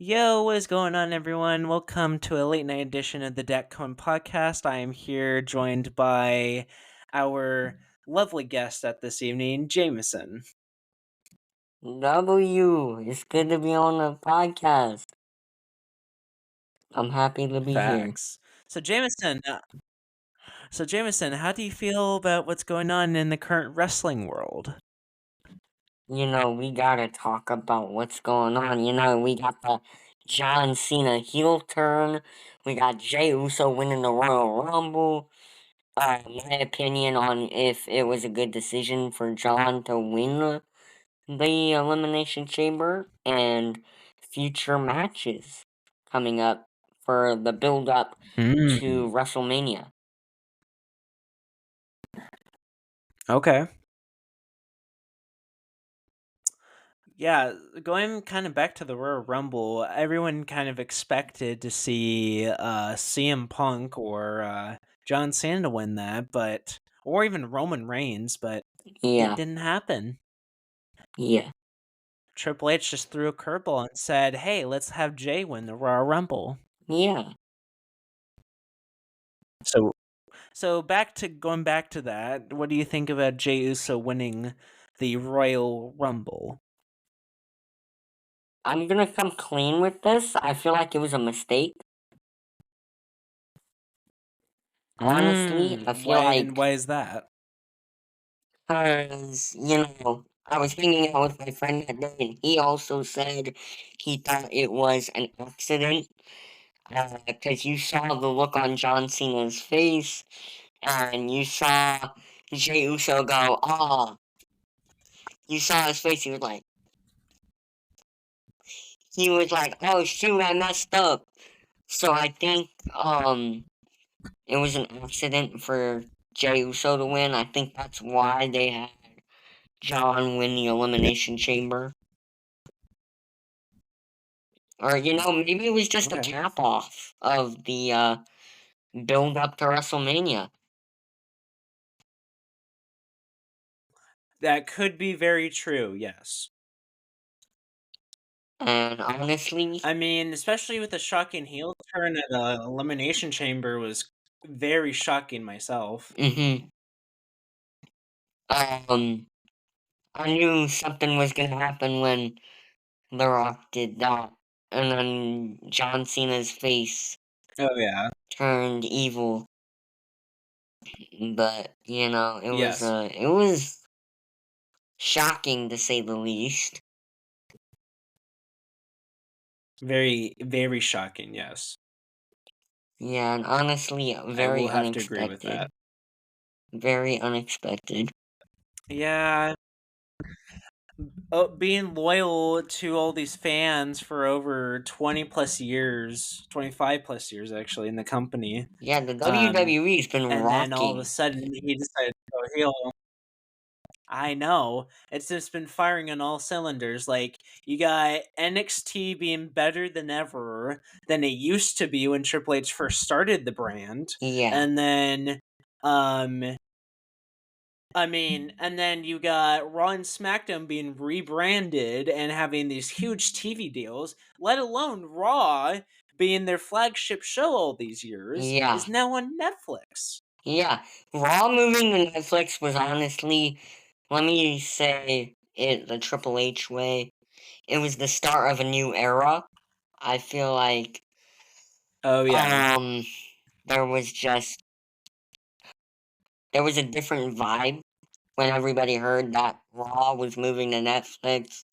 Yo, what is going on, everyone? Welcome to a late night edition of the DeckCon podcast. I am here joined by our lovely guest at this evening, Jamison. It's good to be on the podcast. I'm happy to be here. Facts. So Jamison, how do you feel about what's going on in the current wrestling world? We gotta talk about what's going on. We got the John Cena heel turn. We got Jey Uso winning the Royal Rumble. My opinion on if it was a good decision for John to win the Elimination Chamber and future matches coming up for the build up to WrestleMania. Okay. Yeah, going kind of back to the Royal Rumble, everyone kind of expected to see CM Punk or John Cena win that, or even Roman Reigns, but it Yeah, didn't happen. yeah. Triple H just threw a curveball and said, "Hey, let's have Jay win the Royal Rumble." Yeah, So, going back to that, what do you think about Jey Uso winning the Royal Rumble? I'm gonna come clean with this. I feel like it was a mistake. Honestly, I feel Why like, is that? cause, I was hanging out with my friend that day and he also said he thought it was an accident. Cause you saw the look on John Cena's face and you saw Jey Uso go, "Ah." You saw his face, he was like, "Oh shoot, I messed up." So I think, it was an accident for Jey Uso to win. I think that's why they had John win the Elimination Chamber. Or, maybe it was just a Okay. cap off of the build up to WrestleMania. That could be very true, yes. And honestly, I mean, especially with the shocking heel turn at the Elimination Chamber was very shocking myself. hmm um, I knew something was gonna happen when The Rock did that. And then John Cena's face Oh, yeah. turned evil. But, Yes. it was shocking to say the least. Very, very shocking, yes. Yeah, and honestly, I very will have to agree with unexpected. that. Very unexpected. Yeah, being loyal to all these fans for over 20 plus years, 25 plus years actually in the company. Yeah, the Um, WWE's been and then all of a rocking. sudden he decided to go heel. I know. It's just been firing on all cylinders. Like, you got NXT being better than ever than it used to be when Triple H first started the brand. Yeah, And then, um, and then you got Raw and SmackDown being rebranded and having these huge TV deals, let alone Raw being their flagship show all these years, yeah, is now on Netflix. yeah. Raw moving to Netflix was honestly, let me say it the Triple H way. It was the start of a new era. I feel like, Oh, yeah. um, there was just, there was a different vibe when everybody heard that Raw was moving to Netflix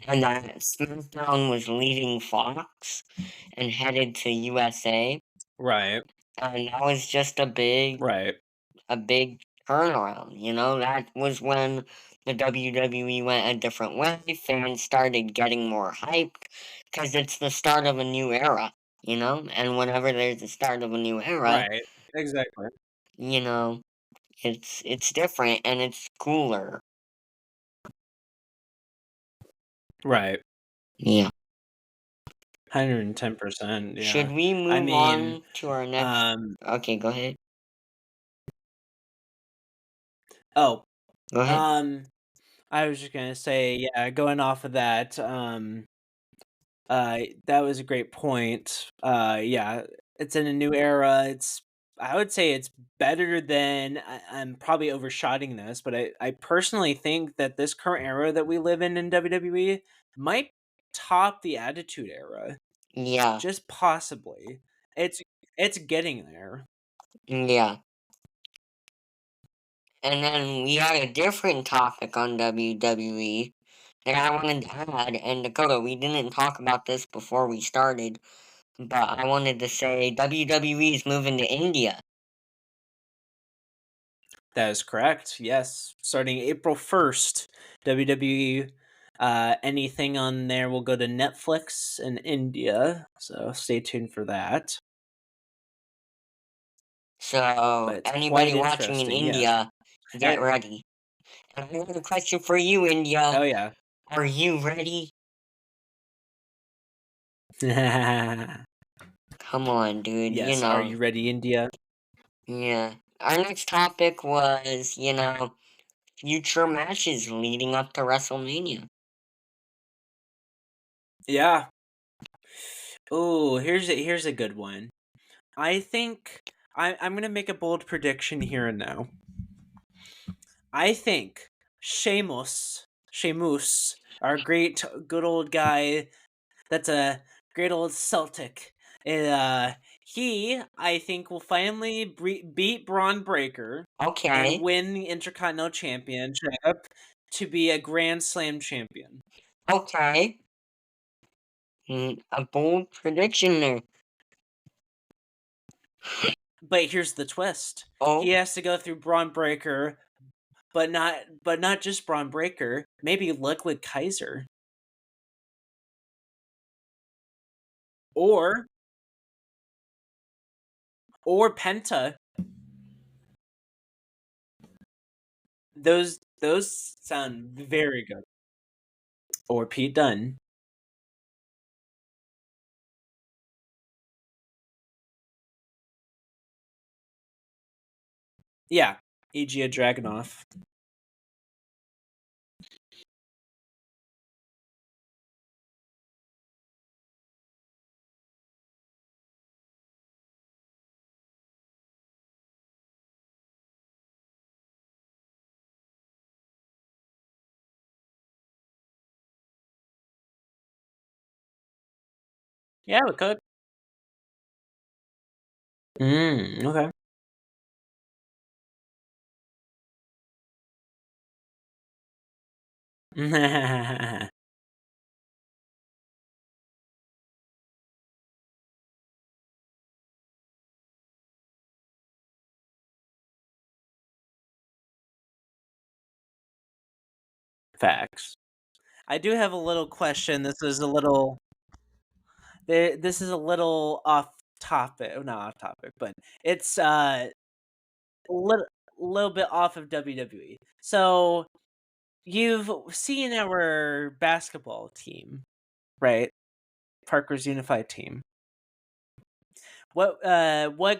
and that SmackDown was leaving Fox and headed to USA. Right. And that was just Right. a big turnaround. That was when the WWE went a different way. Fans started getting more hyped because it's the start of a new era. And whenever there's the start of a new era, Right. Exactly. you know, it's different and it's cooler. Right. Yeah. 110%, Should yeah. we I move mean, on to our next? um Okay, go ahead. oh, Go ahead. um, I was just gonna say, yeah, going off of that, That was a great point. Yeah, it's in a new era. I would say it's better than I'm probably overshotting this, but I personally think that this current era that we live in WWE might top the Attitude Era, Yeah, just possibly. It's it's getting there. yeah. And then we had a different topic on WWE that I wanted to add. And Dakota, we didn't talk about this before we started, but I wanted to say WWE is moving to India. That is correct. Yes, starting April 1st, WWE. Anything on there will go to Netflix in India, so stay tuned for that. But So it's quite anybody watching in interesting, yes. India, Uh, get ready. And I have a question for you, India. oh, yeah. Are you ready? Come on, dude. Yes, are you ready, India? Yeah. Our next topic was, future matches leading up to WrestleMania. Yeah. Oh, here's a good one. I think I'm gonna make a bold prediction here and now. I think Sheamus, our great good old guy, that's a great old Celtic. And, he, I think, will finally beat Braun Breaker and Okay. win the Intercontinental Championship to be a Grand Slam champion. Okay. A bold prediction there. But here's the twist: he Oh, has to go through Braun Breaker, but not just Braun Breaker. Maybe Liquid Kaiser or Penta. Those sound very good. Or Pete Dunne. Yeah, Egea Dragunov. Yeah, we could. Okay. Facts. I do have a little question. This is a little off topic. Not off topic, but it's a little bit off of WWE. So you've seen our basketball team, right? Parkrose Unified team. What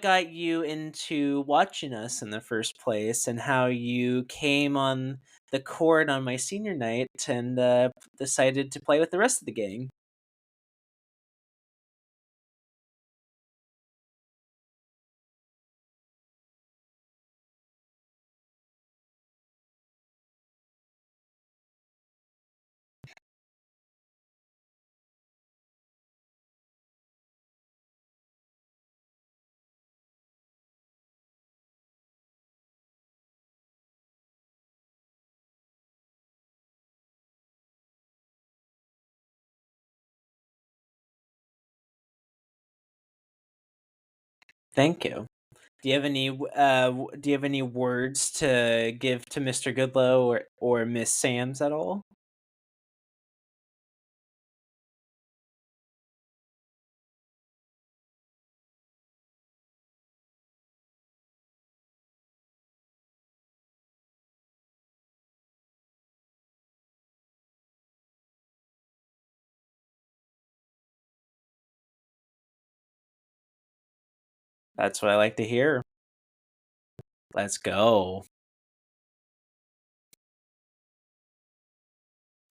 got you into watching us in the first place, and how you came on the court on my senior night and decided to play with the rest of the gang? Thank you. Do you have any words to give to Mr. Goodlow or Miss Sams at all? That's what I like to hear. Let's go.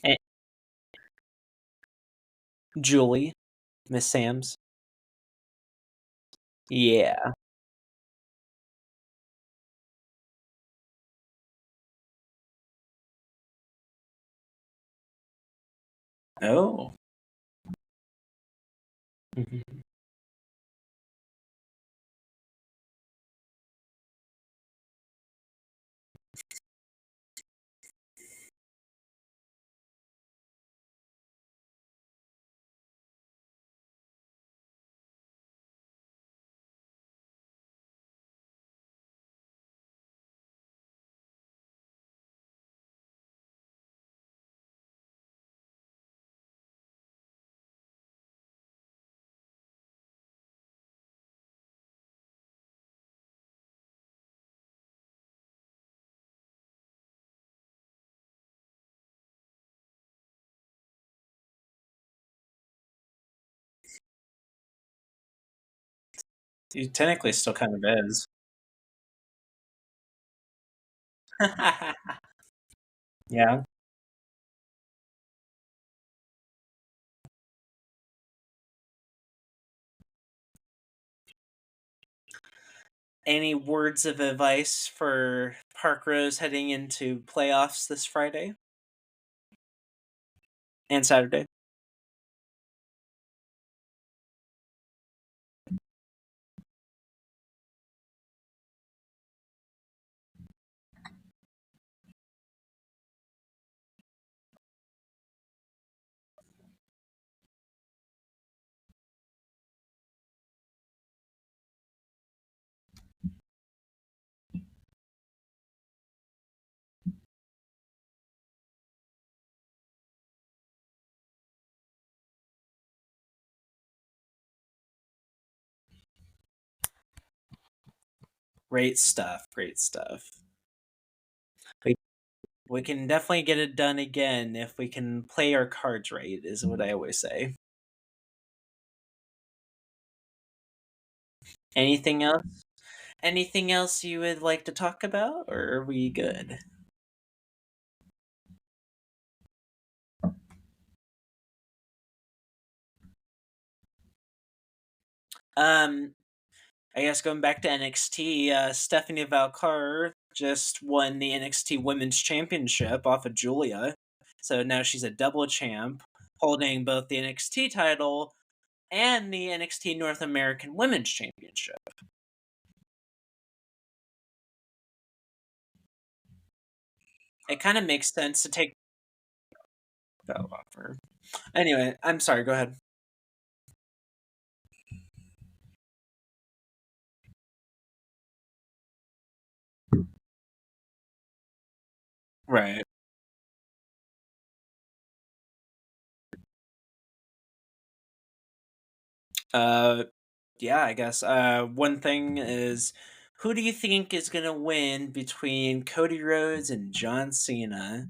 Eh, Julie, Miss Sam's. Yeah. Oh. Mhm. He technically still kind of is. Yeah. Any words of advice for Parkrose heading into playoffs this Friday and Saturday? Great stuff. Great stuff. We, we can definitely get it done again if we can play our cards right, is what I always say. Anything else? Anything else you would like to talk about, or are we good? Um, I guess going back to NXT, Stephanie Valcar just won the NXT Women's Championship off of Julia. So now she's a double champ, holding both the NXT title and the NXT North American Women's Championship. It kind of makes sense to take that off her. Anyway, I'm sorry, go ahead. Right. Uh, yeah, I guess. One thing is, who do you think is gonna win between Cody Rhodes and John Cena?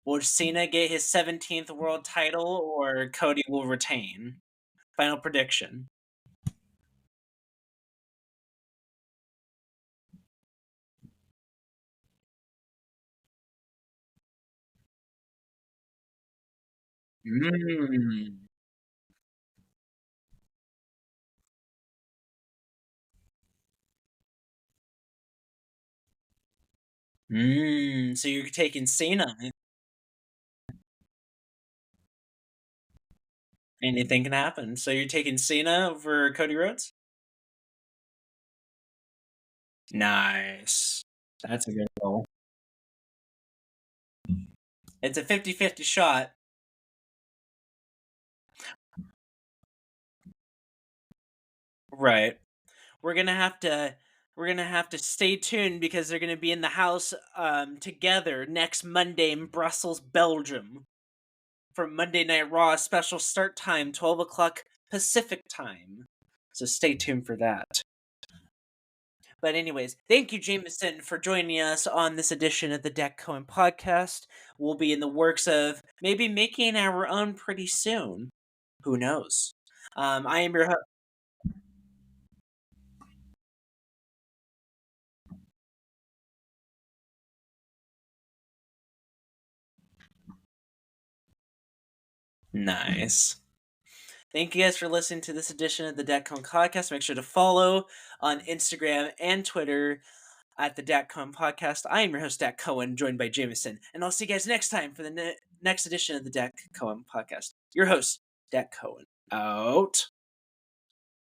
Will Cena get his 17th world title, or Cody will retain? Final prediction. Mm. So you're taking Cena. Anything can happen. So you're taking Cena over Cody Rhodes? Nice. That's a good goal. It's a 50-50 shot. Right. We're gonna have to we're gonna have to stay tuned because they're gonna be in the house together next Monday in Brussels, Belgium for Monday Night Raw special start time, 12 o'clock Pacific time. So stay tuned for that. But anyways, thank you, Jamison, for joining us on this edition of the Deck Cohen podcast. We'll be in the works of maybe making our own pretty soon. Who knows? I am your Nice. Thank you guys for listening to this edition of the Datcom Podcast. Make sure to follow on Instagram and Twitter at the Datcom Podcast. I am your host, Dat Cohen, joined by Jamison. And I'll see you guys next time for the next edition of the Dat Cohen Podcast. Your host, Dat Cohen. Out.